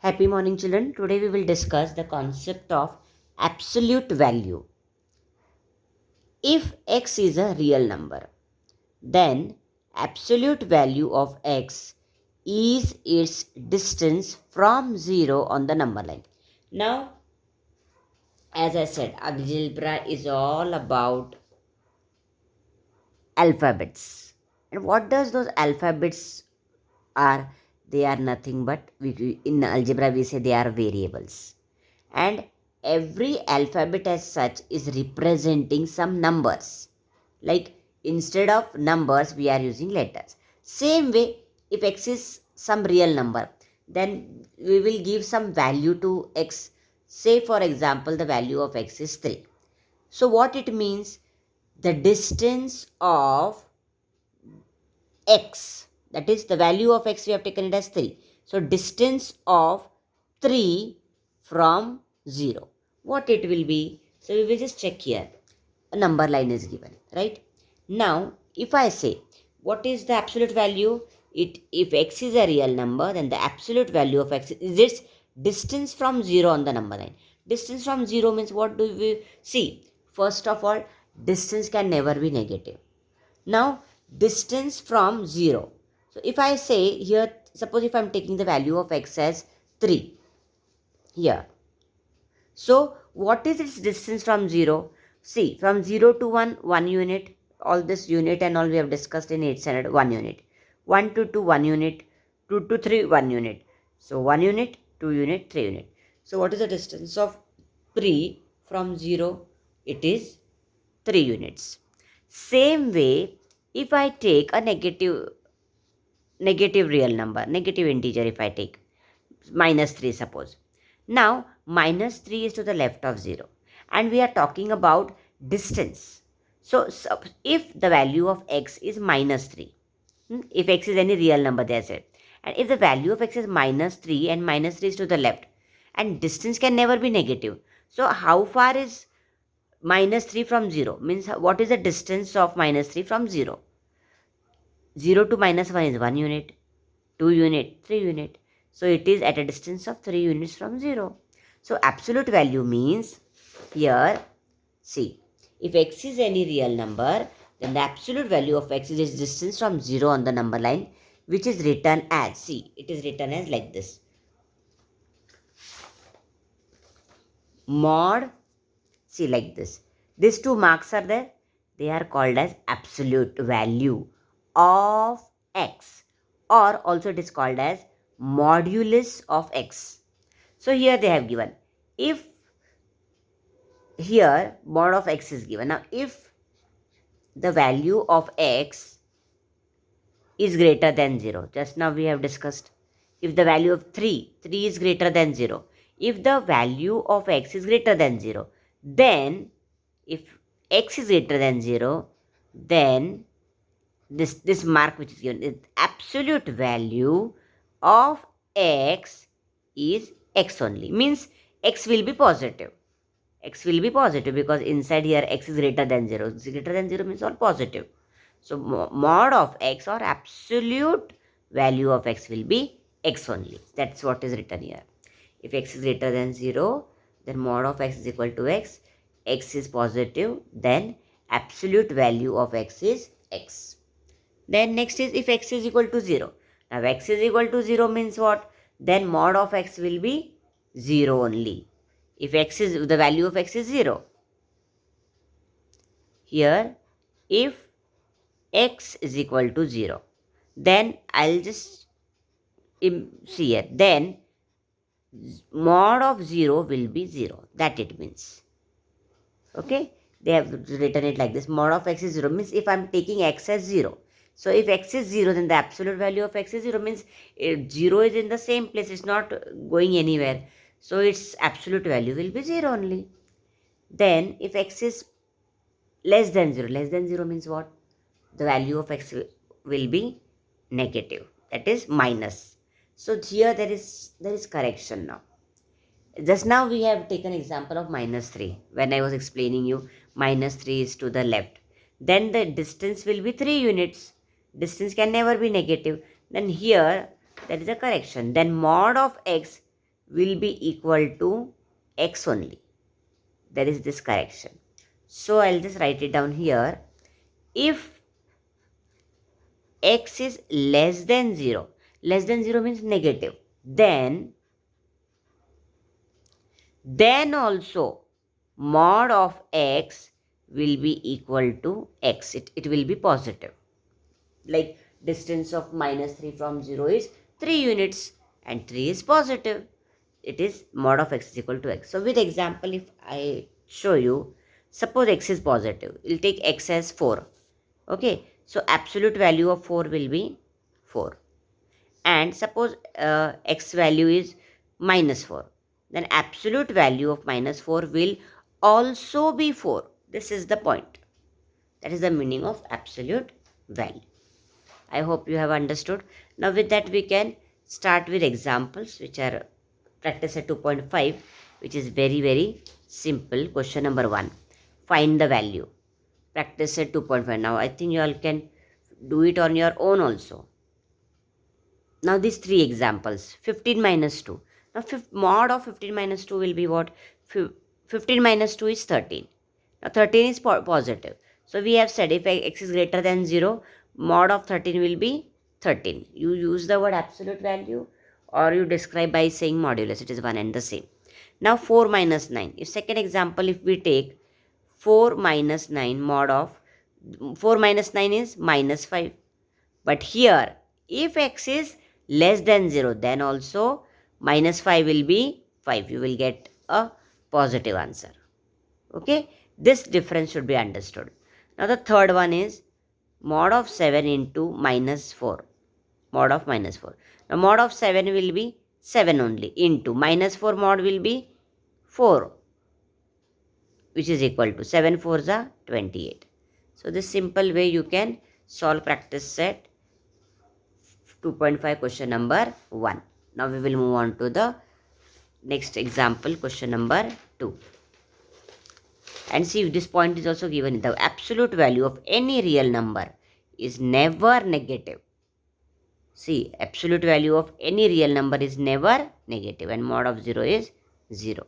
Happy morning, children. Today we will discuss the concept of absolute value. If x is a real number, then absolute value of x is its distance from 0 on the number line. Now, as I said, algebra is all about alphabets. And what does those alphabets are? They are nothing but, in algebra we say they are variables. And every alphabet as such is representing some numbers. Like instead of numbers, we are using letters. Same way, if x is some real number, then we will give some value to x. Say, for example, the value of x is 3. So, what it means? The distance of x, that is the value of x, we have taken it as 3. So, distance of 3 from 0. What it will be? So, we will just check here. A number line is given, right? Now, if I say, what is the absolute value? If x is a real number, then the absolute value of x is its distance from 0 on the number line. Distance from 0 means what do we see? First of all, distance can never be negative. Now, distance from 0. So, if I say here, suppose if I am taking the value of x as 3 here. So, what is its distance from 0? See, from 0 to 1, 1 unit. All this unit and all we have discussed in 8th standard, 1 unit. 1 to 2, 1 unit. 2 to 3, 1 unit. So, 1 unit, 2 unit, 3 unit. So, what is the distance of 3 from 0? It is 3 units. Same way, if I take a negative real number, negative integer, if I take minus 3 suppose. Now, minus 3 is to the left of 0 and we are talking about distance. So, if the value of x is minus 3, if x is any real number, they said, and if the value of x is minus 3 and minus 3 is to the left, and distance can never be negative. So, how far is minus 3 from 0? Means what is the distance of minus 3 from 0? 0 to minus 1 is 1 unit, 2 unit, 3 unit. So, it is at a distance of 3 units from 0. So, absolute value means here, see, if x is any real number, then the absolute value of x is its distance from 0 on the number line, which is written as, see, it is written as like this. Mod, see, like this. These two marks are there. They are called as absolute value of x, or also it is called as modulus of x. So here they have given, if here mod of x is given. Now if the value of x is greater than 0, just now we have discussed, if the value of 3 is greater than 0, if the value of x is greater than 0, then if x is greater than 0, then this mark which is given is absolute value of x is x only. Means x will be positive. X will be positive because inside here x is greater than 0. It's greater than 0 means all positive. So mod of x or absolute value of x will be x only. That's what is written here. If x is greater than 0, then mod of x is equal to x. X is positive, then absolute value of x is x. Then next is if x is equal to 0. Now x is equal to 0 means what? Then mod of x will be 0 only. If x is, the value of x is 0. Here, if x is equal to 0, then I'll just see here. Then mod of 0 will be 0. That it means. Okay. They have written it like this. Mod of x is 0 means if I'm taking x as 0. So if x is 0, then the absolute value of x is 0 means 0 is in the same place. It's not going anywhere. So its absolute value will be 0 only. Then if x is less than 0 means what? The value of x will be negative. That is minus. So here there is correction now. Just now we have taken example of minus 3. When I was explaining you, minus 3 is to the left. Then the distance will be 3 units. Distance can never be negative. Then here there is a correction. Then mod of x will be equal to x only. There is this correction. So I'll just write it down here. If x is less than 0 means negative, then also mod of x will be equal to x. It will be positive. Like distance of -3 from 0 is 3 units and 3 is positive. It is mod of x is equal to x. So with example, if I show you, suppose x is positive, we'll take x as 4. Okay, so absolute value of 4 will be 4. And suppose x value is -4, then absolute value of -4 will also be 4. This is the point. That is the meaning of absolute value. I hope you have understood. Now with that we can start with examples which are practice at 2.5, which is very simple. Question number 1. Find the value. Practice at 2.5. Now I think you all can do it on your own also. Now these 3 examples. 15 minus 2. Now mod of 15 minus 2 will be what? 15 minus 2 is 13. Now 13 is positive. So we have said if x is greater than 0, mod of 13 will be 13. You use the word absolute value or you describe by saying modulus. It is one and the same. Now 4 minus 9. If second example, if we take 4 minus 9, mod of 4 minus 9 is -5. But here, if x is less than 0, then also -5 will be 5. You will get a positive answer. Okay, this difference should be understood. Now the third one is mod of 7 into -4. Mod of -4. Now mod of 7 will be 7 only, into -4 mod will be 4, which is equal to 7 4s are 28. So this simple way you can solve practice set 2.5 question number 1. Now we will move on to the next example, question number 2. And see, this point is also given. The absolute value of any real number is never negative. See, absolute value of any real number is never negative, and mod of 0 is 0.